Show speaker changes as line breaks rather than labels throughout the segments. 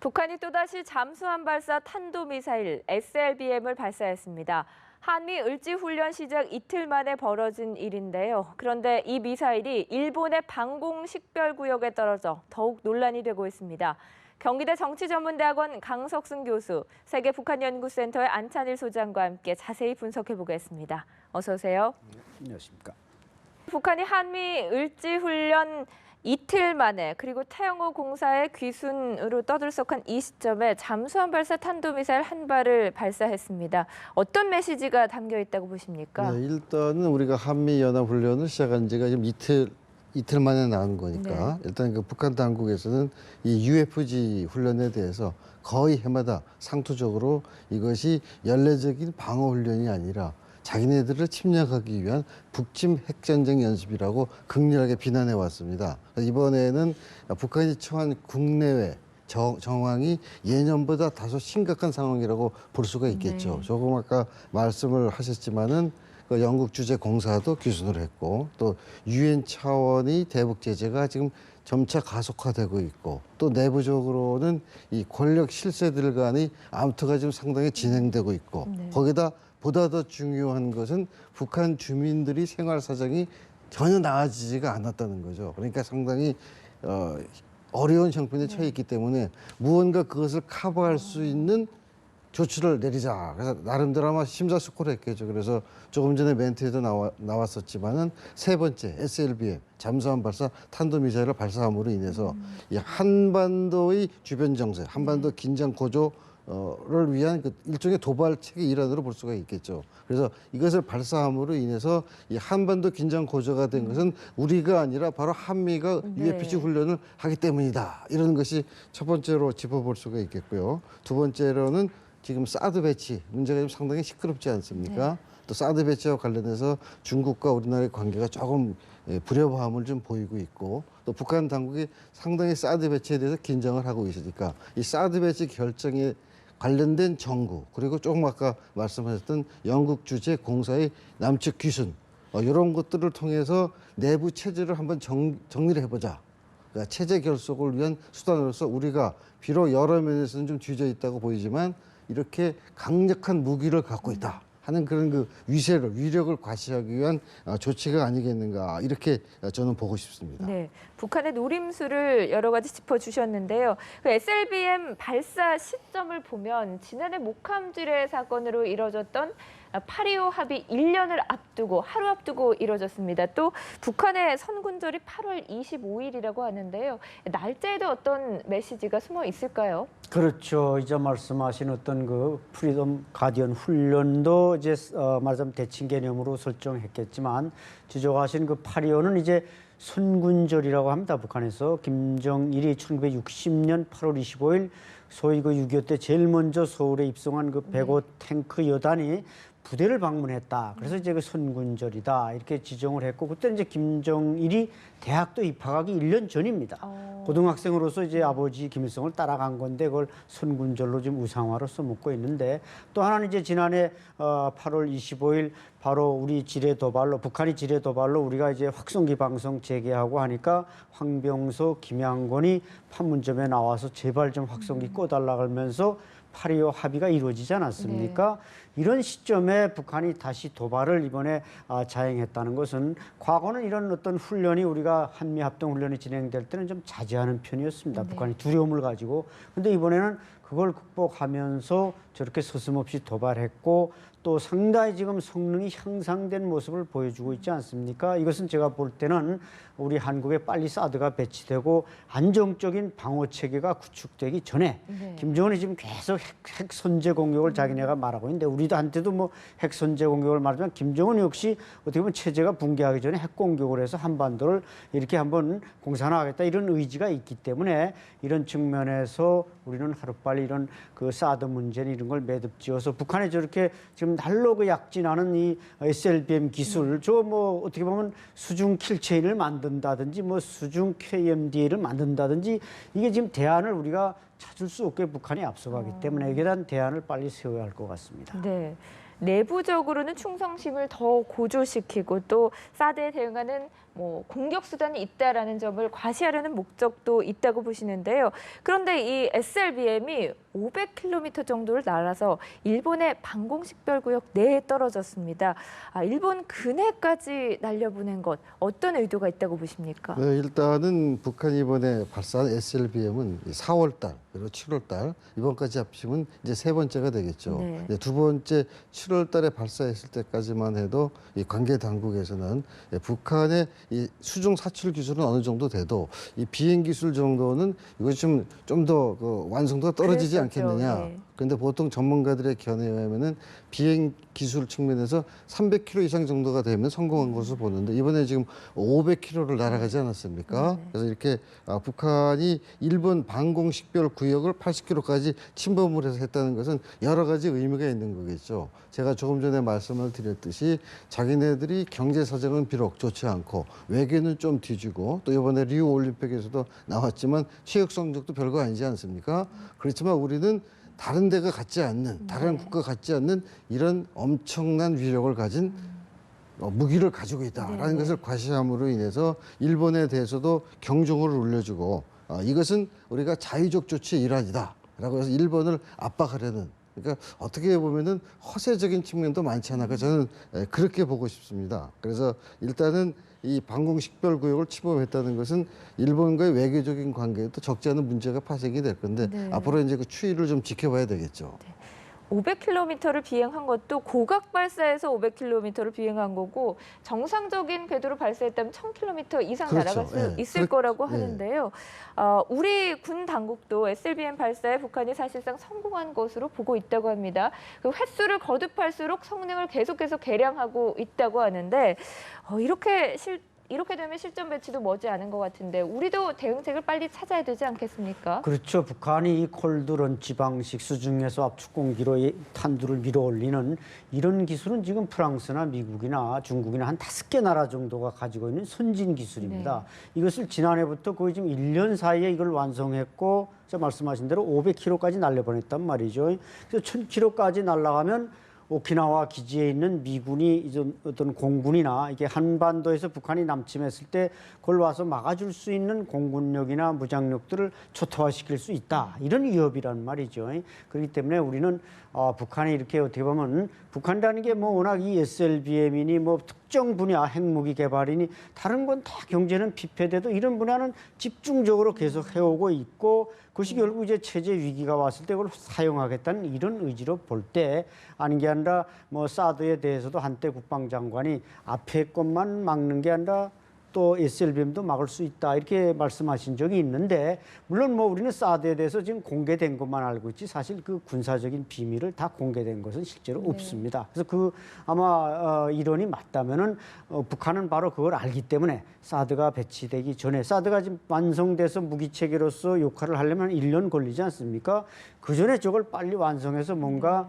북한이 또다시 잠수함 발사 탄도미사일 SLBM을 발사했습니다. 한미 을지훈련 시작 이틀 만에 벌어진 일인데요. 그런데 이 미사일이 일본의 방공식별구역에 떨어져 더욱 논란이 되고 있습니다. 경기대 정치전문대학원 강석승 교수, 세계북한연구센터의 안찬일 소장과 함께 자세히 분석해보겠습니다. 어서 오세요.
안녕하십니까.
북한이 한미 을지훈련 이틀 만에 그리고 태영호 공사의 귀순으로 떠들썩한 이 시점에 잠수함 발사 탄도미사일 한 발을 발사했습니다. 어떤 메시지가 담겨 있다고 보십니까?
네, 일단은 우리가 한미연합훈련을 시작한 지가 지금 이틀 만에 나온 거니까 일단 그 북한 당국에서는 이 UFG 훈련에 대해서 거의 해마다 상투적으로 이것이 연례적인 방어 훈련이 아니라 자기네들을 침략하기 위한 북침 핵전쟁 연습이라고 극렬하게 비난해 왔습니다. 이번에는 북한이 처한 국내외 정황이 예년보다 다소 심각한 상황이라고 볼 수가 있겠죠. 조금 아까 말씀을 하셨지만은 그 영국 주재 공사도 귀순을 했고 또 유엔 차원의 대북 제재가 지금 점차 가속화되고 있고 또 내부적으로는 이 권력 실세들 간의 암투가 지금 상당히 진행되고 있고 거기다 보다 더 중요한 것은 북한 주민들이 생활 사정이 전혀 나아지지가 않았다는 거죠. 그러니까 상당히 어려운 형편에 처해 있기 때문에 무언가 그것을 커버할 수 있는 조치를 내리자. 그래서 나름대로 아마 심사숙고했겠죠. 그래서 조금 전에 멘트에도 나왔었지만은 세 번째 SLBM 잠수함 발사 탄도미사일을 발사함으로 인해서 이 한반도의 주변 정세, 한반도 긴장 고조 를 위한 그 일종의 도발책의 일환으로 볼 수가 있겠죠. 그래서 이것을 발사함으로 인해서 이 한반도 긴장 고조가 된 것은 우리가 아니라 바로 한미가 UFG 훈련을 하기 때문이다. 이런 것이 첫 번째로 짚어볼 수가 있겠고요. 두 번째로는 지금 사드 배치 문제가 좀 상당히 시끄럽지 않습니까? 또 사드 배치와 관련해서 중국과 우리나라의 관계가 조금 불협화음을 좀 보이고 있고 또 북한 당국이 상당히 사드 배치에 대해서 긴장을 하고 있으니까 이 사드 배치 결정에 관련된 정부 그리고 조금 아까 말씀하셨던 영국 주재 공사의 남측 귀순 이런 것들을 통해서 내부 체제를 한번 정리를 해보자. 그러니까 체제 결속을 위한 수단으로서 우리가 비록 여러 면에서는 좀 뒤져 있다고 보이지만 이렇게 강력한 무기를 갖고 있다 하는 그런 그 위력을 과시하기 위한 조치가 아니겠는가 이렇게 저는 보고 싶습니다.
네, 북한의 노림수를 여러 가지 짚어주셨는데요. 그 SLBM 발사 시점을 보면 지난해 목함지뢰 사건으로 이뤄졌던 8.25 합의 1년을 앞두고 하루 앞두고 이뤄졌습니다. 또 북한의 선군절이 8월 25일이라고 하는데요. 날짜에도 어떤 메시지가 숨어 있을까요?
그렇죠. 이제 말씀하신 어떤 그 프리덤 가디언 훈련도 이제 말하자면 대칭 개념으로 설정했겠지만 지적하신 그 8.25는 이제 선군절이라고 합니다. 북한에서 김정일이 1960년 8월 25일 소위 그 6.25 때 제일 먼저 서울에 입성한 그 105 탱크 여단이 부대를 방문했다. 그래서 이제 그 선군절이다 이렇게 지정을 했고 그때 이제 김정일이 대학도 입학하기 1년 전입니다. 고등학생으로서 이제 아버지 김일성을 따라간 건데 그걸 선군절로 지금 우상화로 써먹고 있는데 또 하나는 이제 지난해 8월 25일 바로 우리 지뢰 도발로 북한이 지뢰 도발로 우리가 이제 확성기 방송 재개하고 하니까 황병서, 김양곤이 판문점에 나와서 제발 좀 확성기 꺼달라 그러면서 8.25 합의가 이루어지지 않았습니까? 이런 시점에 북한이 다시 도발을 이번에 자행했다는 것은 과거는 이런 어떤 훈련이 우리가 한미합동훈련이 진행될 때는 좀 자제하는 편이었습니다. 북한이 두려움을 가지고. 근데 이번에는 그걸 극복하면서 저렇게 서슴없이 도발했고 또 상당히 지금 성능이 향상된 모습을 보여주고 있지 않습니까? 이것은 제가 볼 때는 우리 한국에 빨리 사드가 배치되고 안정적인 방어 체계가 구축되기 전에 김정은이 지금 계속 핵 선제 공격을 자기네가 말하고 있는데 우리도 한때도 뭐 핵 선제 공격을 말하지만 김정은 역시 어떻게 보면 체제가 붕괴하기 전에 핵 공격을 해서 한반도를 이렇게 한번 공산화하겠다 이런 의지가 있기 때문에 이런 측면에서 우리는 하루빨리 이런 그 사드 문제는 이런 걸 매듭지어서 북한에 저렇게 지금 날로 그 약진하는 이 SLBM 기술 저 뭐 어떻게 보면 수중 킬체인을 만든다든지 뭐 수중 KMDA를 만든다든지 이게 지금 대안을 우리가 찾을 수 없게 북한이 앞서가기 때문에 이에 대한 대안을 빨리 세워야 할 것 같습니다.
네. 내부적으로는 충성심을 더 고조시키고 또 사드에 대응하는 공격 수단이 있다라는 점을 과시하려는 목적도 있다고 보시는데요. 그런데 이 SLBM이 500km 정도를 날아서 일본의 방공식별구역 내에 떨어졌습니다. 일본 근해까지 날려보낸 것 어떤 의도가 있다고 보십니까?
네, 일단은 북한이 이번에 발사한 SLBM은 4월 달 그리고 7월 달 이번까지 합치면 이제 세 번째가 되겠죠.
네.
네, 두 번째 7월 달에 발사했을 때까지만 해도 이 관계 당국에서는 북한의 이 수중 사출 기술은 어느 정도 돼도 이 비행 기술 정도는 이것이 좀 더 그 완성도가 떨어지지
그랬었죠.
않겠느냐.
네.
그런데 보통 전문가들의 견해에 의하면은 비행 기술 측면에서 300km 이상 정도가 되면 성공한 것으로 보는데 이번에 지금 500km를 날아가지 않았습니까? 그래서 이렇게 북한이 일본 방공식별 구역을 80km까지 침범을 해서 했다는 것은 여러 가지 의미가 있는 거겠죠. 제가 조금 전에 말씀을 드렸듯이 자기네들이 경제 사정은 비록 좋지 않고 외교는 좀 뒤지고 또 이번에 리우 올림픽에서도 나왔지만 체육 성적도 별거 아니지 않습니까? 그렇지만 우리는 다른 데가 갖지 않는, 다른 국가가 갖지 않는 이런 엄청난 위력을 가진 무기를 가지고 있다라는 것을 과시함으로 인해서 일본에 대해서도 경종을 울려주고 이것은 우리가 자위적 조치의 일환이다라고 해서 일본을 압박하려는 그러니까 어떻게 보면은 허세적인 측면도 많지 않을까 저는 그렇게 보고 싶습니다. 그래서 일단은 이 방공식별구역을 침범했다는 것은 일본과의 외교적인 관계에도 적지 않은 문제가 파생이 될 건데
네.
앞으로 이제 그 추이를 좀 지켜봐야 되겠죠.
500km를 비행한 것도 고각 발사에서 500km를 비행한 거고 정상적인 궤도로 발사했다면 1000km 이상
그렇죠.
날아갈 수
예.
있을 거라고
예.
하는데요. 우리 군 당국도 SLBM 발사에 북한이 사실상 성공한 것으로 보고 있다고 합니다. 그 횟수를 거듭할수록 성능을 계속해서 개량하고 있다고 하는데 이렇게 되면 실전 배치도 머지않은 것 같은데 우리도 대응책을 빨리 찾아야 되지 않겠습니까?
그렇죠. 북한이 이 콜드런치 방식 수중에서 압축 공기로 이 탄두를 밀어 올리는 이런 기술은 지금 프랑스나 미국이나 중국이나 한 5개 나라 정도가 가지고 있는 선진 기술입니다. 이것을 지난해부터 거의 지금 1년 사이에 이걸 완성했고 제가 말씀하신 대로 500km까지 날려보냈단 말이죠. 그래서 1000km까지 날아가면 오키나와 기지에 있는 미군이 이제 어떤 공군이나 이게 한반도에서 북한이 남침했을 때 그걸 와서 막아줄 수 있는 공군력이나 무장력들을 초토화시킬 수 있다. 이런 위협이란 말이죠. 그렇기 때문에 우리는 북한이 이렇게 어떻게 보면 북한이라는 게 워낙 이 SLBM이니 특정 분야 핵무기 개발이니 다른 건 다 경제는 피폐돼도 이런 분야는 집중적으로 계속 해오고 있고 그것이 결국 이제 체제 위기가 왔을 때 그걸 사용하겠다는 이런 의지로 볼 때 아닌 게 아니라 사드에 대해서도 한때 국방장관이 앞에 것만 막는 게 아니라 또 SLBM도 막을 수 있다 이렇게 말씀하신 적이 있는데 물론 우리는 사드에 대해서 지금 공개된 것만 알고 있지 사실 그 군사적인 비밀을 다 공개된 것은 실제로 없습니다. 그래서 아마 이론이 맞다면은 북한은 바로 그걸 알기 때문에 사드가 배치되기 전에 사드가 지금 완성돼서 무기 체계로서 역할을 하려면 1년 걸리지 않습니까? 그 전에 저걸 빨리 완성해서 뭔가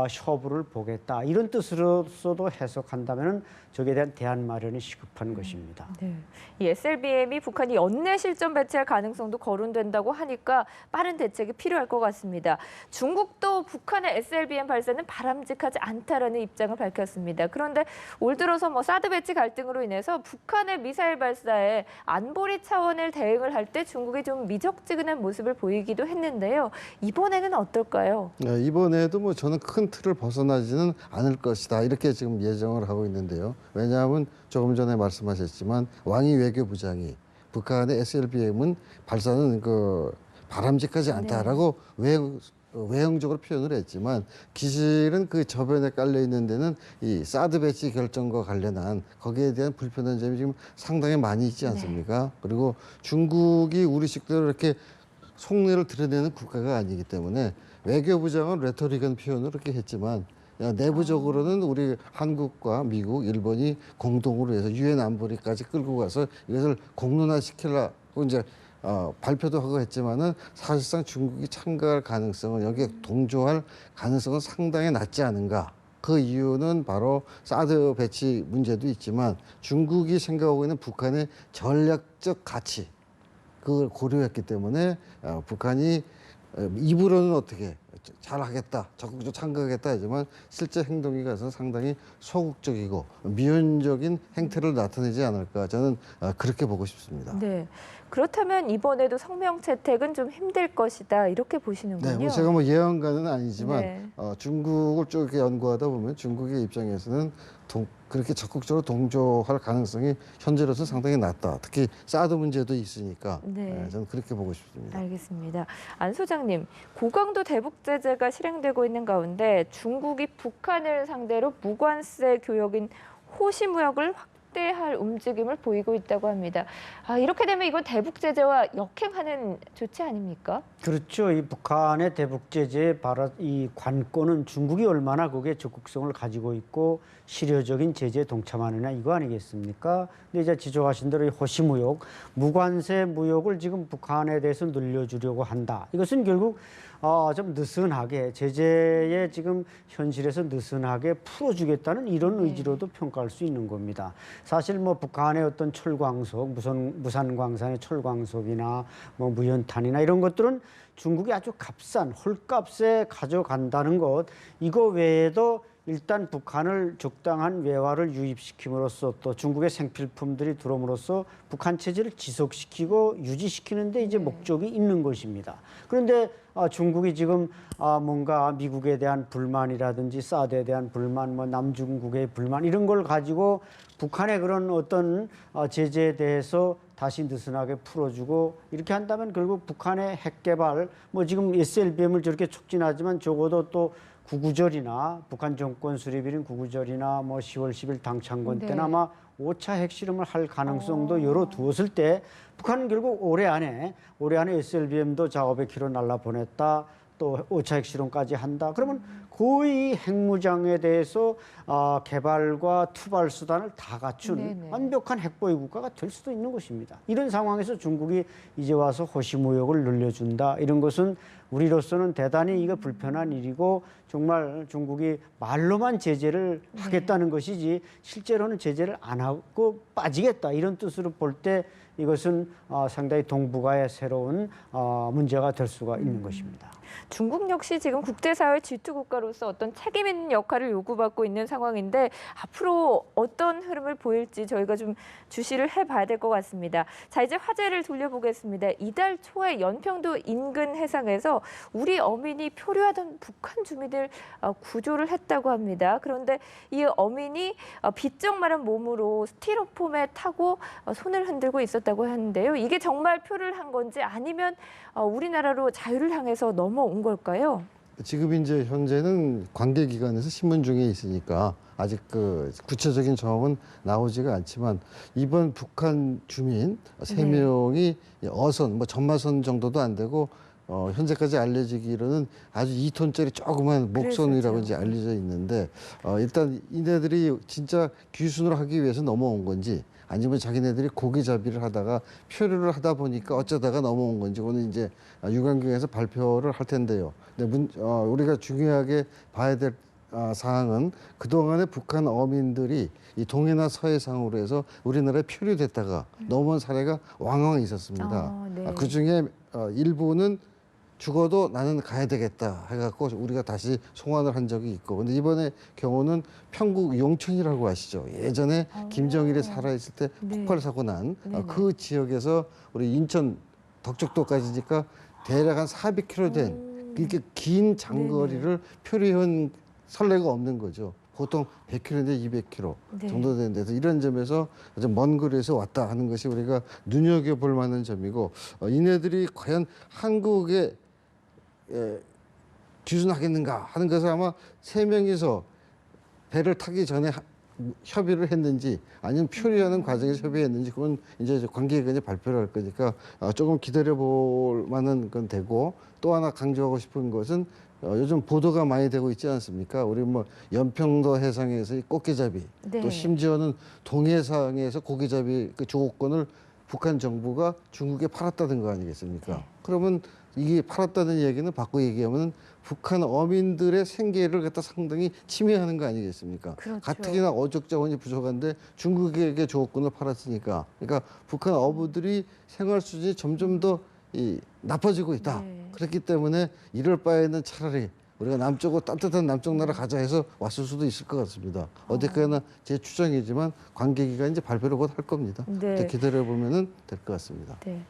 쇼부를 보겠다 이런 뜻으로서도 해석한다면은 저기에 대한 대안 마련이 시급한 것입니다.
네. 이 SLBM이 북한이 연내 실전 배치할 가능성도 거론된다고 하니까 빠른 대책이 필요할 것 같습니다. 중국도 북한의 SLBM 발사는 바람직하지 않다라는 입장을 밝혔습니다. 그런데 올 들어서 사드 배치 갈등으로 인해서 북한의 미사일 발사에 안보리 차원의 대응을 할 때 중국이 좀 미적지근한 모습을 보이기도 했는데요. 이번에는 어떨까요?
네, 이번에도 저는 큰 틀을 벗어나지는 않을 것이다 이렇게 지금 예정을 하고 있는데요. 왜냐하면 조금 전에 말씀하셨지만 왕이 외교부장이 북한의 SLBM은 발사는 바람직하지 않다라고 외형적으로 표현을 했지만 기실은 그 저변에 깔려 있는 데는 이 사드 배치 결정과 관련한 거기에 대한 불편한 점이 지금 상당히 많이 있지 않습니까? 그리고 중국이 우리 식대로 이렇게 속내를 드러내는 국가가 아니기 때문에 외교부장은 레토릭한 표현을 그렇게 했지만 내부적으로는 우리 한국과 미국, 일본이 공동으로 해서 유엔 안보리까지 끌고 가서 이것을 공론화시키려고 이제 발표도 하고 했지만은 사실상 중국이 참가할 가능성은 여기에 동조할 가능성은 상당히 낮지 않은가. 그 이유는 바로 사드 배치 문제도 있지만 중국이 생각하고 있는 북한의 전략적 가치 그걸 고려했기 때문에 북한이 입으로는 어떻게 잘하겠다, 적극적으로 참가하겠다 하지만 실제 행동에 가서 상당히 소극적이고 미온적인 행태를 나타내지 않을까 저는 그렇게 보고 싶습니다.
네. 그렇다면 이번에도 성명 채택은 좀 힘들 것이다 이렇게 보시는군요.
네, 뭐 제가 뭐 예언가는 아니지만
네.
중국을 쭉 이렇게 연구하다 보면 중국의 입장에서는 그렇게 적극적으로 동조할 가능성이 현재로서 상당히 낮다. 특히 사드 문제도 있으니까
네.
저는 그렇게 보고 싶습니다.
알겠습니다. 안 소장님, 고강도 대북 제재가 실행되고 있는 가운데 중국이 북한을 상대로 무관세 교역인 호시무역을 확대할 움직임을 보이고 있다고 합니다. 이렇게 되면 이건 대북 제재와 역행하는 조치 아닙니까?
그렇죠. 이 북한의 대북 제재 바로 이 관건은 중국이 얼마나 그게 적극성을 가지고 있고 실효적인 제재에 동참하느냐 이거 아니겠습니까? 근데 이제 지적하신 대로 이 호시무역, 무관세 무역을 지금 북한에 대해서 늘려주려고 한다. 이것은 결국 좀 느슨하게 제재에 지금 현실에서 느슨하게 풀어주겠다는 이런 의지로도 평가할 수 있는 겁니다. 사실 뭐 북한의 어떤 철광석, 무산광산의 철광석이나 뭐 무연탄이나 이런 것들은 중국이 아주 값싼 헐값에 가져간다는 것, 이거 외에도 일단 북한을 적당한 외화를 유입시킴으로써 또 중국의 생필품들이 들어옴으로써 북한 체제를 지속시키고 유지시키는데 이제 목적이 있는 것입니다. 그런데 중국이 지금 뭔가 미국에 대한 불만이라든지 사드에 대한 불만, 뭐 남중국의 불만 이런 걸 가지고 북한의 그런 어떤 제재에 대해서 다시 느슨하게 풀어주고 이렇게 한다면 결국 북한의 핵 개발, 뭐 지금 SLBM을 저렇게 촉진하지만 적어도 또 구구절이나 북한 정권 수립일인 구구절이나 뭐 10월 10일 당창건 때나 아마 5차 핵실험을 할 가능성도 열어두었을 때 북한은 결국 올해 안에 SLBM도 자 500km 날라 보냈다. 또 5차 핵실험까지 한다. 그러면 거의 핵무장에 대해서 개발과 투발 수단을 다 갖춘 완벽한 핵보유 국가가 될 수도 있는 것입니다. 이런 상황에서 중국이 이제 와서 호시무역을 늘려준다. 이런 것은 우리로서는 대단히 이거 불편한 일이고 정말 중국이 말로만 제재를 하겠다는 것이지 실제로는 제재를 안 하고 빠지겠다. 이런 뜻으로 볼 때 이것은 상당히 동북아의 새로운 문제가 될 수가 있는 것입니다.
중국 역시 지금 국제사회 G2 국가로서 어떤 책임 있는 역할을 요구받고 있는 상황인데 앞으로 어떤 흐름을 보일지 저희가 좀 주시를 해봐야 될 것 같습니다. 자, 이제 화제를 돌려보겠습니다. 이달 초에 연평도 인근 해상에서 우리 어민이 표류하던 북한 주민들 구조를 했다고 합니다. 그런데 이 어민이 비쩍 마른 몸으로 스티로폼에 타고 손을 흔들고 있었다고 하는데요. 이게 정말 표를 한 건지 아니면 우리나라로 자유를 향해서 넘어온 걸까요?
지금 이제 현재는 관계기관에서 신문 중에 있으니까 아직 그 구체적인 정황은 나오지가 않지만 이번 북한 주민 3명이 어선, 뭐 전마선 정도도 안 되고 현재까지 알려지기로는 아주 2톤짜리 조그만 목선이라고 이제 알려져 있는데 일단 이네들이 진짜 귀순을 하기 위해서 넘어온 건지 아니면 자기네들이 고기잡이를 하다가 표류를 하다 보니까 어쩌다가 넘어온 건지 그거는 이제 유관경에서 발표를 할 텐데요. 근데 우리가 중요하게 봐야 될 사항은 그동안에 북한 어민들이 이 동해나 서해상으로 해서 우리나라에 표류됐다가 넘어온 사례가 왕왕 있었습니다. 그중에 일부는 죽어도 나는 가야 되겠다 해갖고 우리가 다시 송환을 한 적이 있고 근데 이번에 경우는 평국 용천이라고 아시죠? 예전에 김정일이 살아있을 때 폭발 사고 난 그 지역에서 우리 인천 덕적도까지니까 대략 한 400km 된 이렇게 긴 장거리를 표류한 선례가 없는 거죠. 보통 100km인데 200km 정도 되는 데서 이런 점에서 아주 먼 거리에서 왔다 하는 것이 우리가 눈여겨볼 만한 점이고 이네들이 과연 한국에 귀순하겠는가 하는 것을 아마 3명이서 배를 타기 전에 협의를 했는지 아니면 표류하는 과정에서 협의했는지 그건 이제 관계기관이 발표를 할 거니까 조금 기다려볼 만한 건 되고 또 하나 강조하고 싶은 것은 요즘 보도가 많이 되고 있지 않습니까? 우리 뭐 연평도 해상에서의 꽃게잡이 또 심지어는 동해상에서 고기잡이 그 조건을 북한 정부가 중국에 팔았다는 거 아니겠습니까? 그러면 이게 팔았다는 얘기는 바꿔 얘기하면 북한 어민들의 생계를 갖다 상당히 침해하는 거 아니겠습니까? 가뜩이나 어적 자원이 부족한데 중국에게 조건을 팔았으니까. 그러니까 북한 어부들이 생활 수준이 점점 더 나빠지고 있다. 그렇기 때문에 이럴 바에는 차라리 우리가 남쪽으로 따뜻한 남쪽 나라 가자 해서 왔을 수도 있을 것 같습니다. 어쨌거나 제 추정이지만 관계기가 이제 발표를 곧 할 겁니다.
네.
기다려 보면은 될 것 같습니다.
네.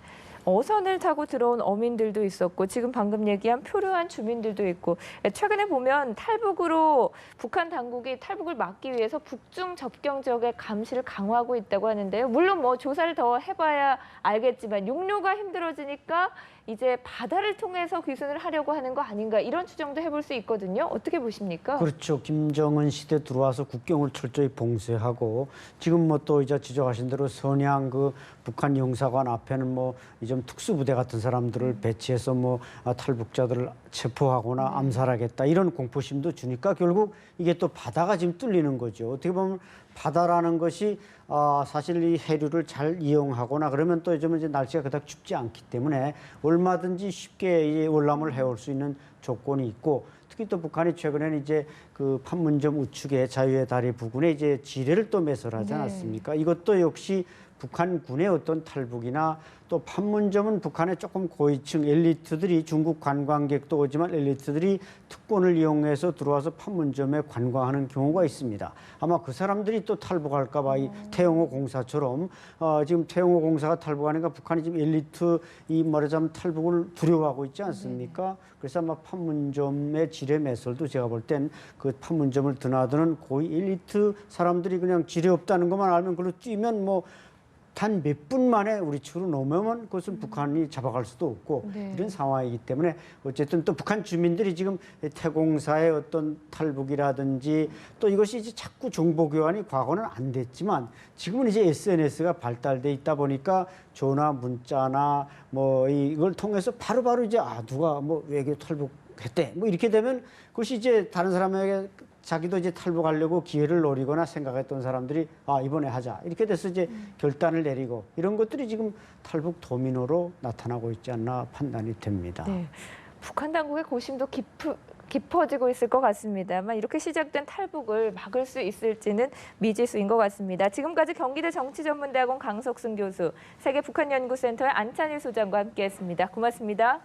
어선을 타고 들어온 어민들도 있었고 지금 방금 얘기한 표류한 주민들도 있고 최근에 보면 탈북으로 북한 당국이 탈북을 막기 위해서 북중 접경 지역의 감시를 강화하고 있다고 하는데요. 물론 뭐 조사를 더 해봐야 알겠지만 육로가 힘들어지니까 이제 바다를 통해서 귀순을 하려고 하는 거 아닌가 이런 추정도 해볼 수 있거든요. 어떻게 보십니까?
그렇죠. 김정은 시대 들어와서 국경을 철저히 봉쇄하고 지금 뭐 또 이제 지적하신 대로 선양 그 북한 영사관 앞에는 뭐 이좀 특수부대 같은 사람들을 배치해서 뭐 탈북자들을 체포하거나 암살하겠다 이런 공포심도 주니까 결국 이게 또 바다가 지금 뚫리는 거죠. 어떻게 보면 바다라는 것이 사실 이 해류를 잘 이용하거나 그러면 또 요즘은 이제 날씨가 그닥 춥지 않기 때문에 얼마든지 쉽게 이 월남을 해올 수 있는 조건이 있고 특히 또 북한이 최근에는 이제 그 판문점 우측에 자유의 다리 부근에 이제 지뢰를 또 매설하지 않았습니까? 이것도 역시 북한군의 어떤 탈북이나 또 판문점은 북한의 조금 고위층 엘리트들이 중국 관광객도 오지만 엘리트들이 특권을 이용해서 들어와서 판문점에 관광하는 경우가 있습니다. 아마 그 사람들이 또 탈북할까 봐 이 태영호 공사처럼 지금 태영호 공사가 탈북하니까 북한이 지금 엘리트 이 말하자면 탈북을 두려워하고 있지 않습니까? 그래서 아마 판문점의 지뢰 매설도 제가 볼 땐 그 판문점을 드나드는 고위 엘리트 사람들이 그냥 지뢰 없다는 것만 알면 그걸로 뛰면 뭐 단 몇 분 만에 우리 측으로 넘으면 그것은 북한이 잡아갈 수도 없고 이런 상황이기 때문에 어쨌든 또 북한 주민들이 지금 태공사의 어떤 탈북이라든지 또 이것이 이제 자꾸 정보 교환이 과거는 안 됐지만 지금은 이제 SNS가 발달돼 있다 보니까 전화 문자나 뭐 이걸 통해서 바로바로 이제 누가 뭐 외교 탈북했대 뭐 이렇게 되면 그것이 이제 다른 사람에게 자기도 이제 탈북하려고 기회를 노리거나 생각했던 사람들이 이번에 하자 이렇게 돼서 이제 결단을 내리고 이런 것들이 지금 탈북 도미노로 나타나고 있지 않나 판단이 됩니다.
네. 북한 당국의 고심도 깊어지고 있을 것 같습니다만 이렇게 시작된 탈북을 막을 수 있을지는 미지수인 것 같습니다. 지금까지 경기대 정치전문대학원 강석순 교수, 세계북한연구센터의 안찬일 소장과 함께했습니다. 고맙습니다.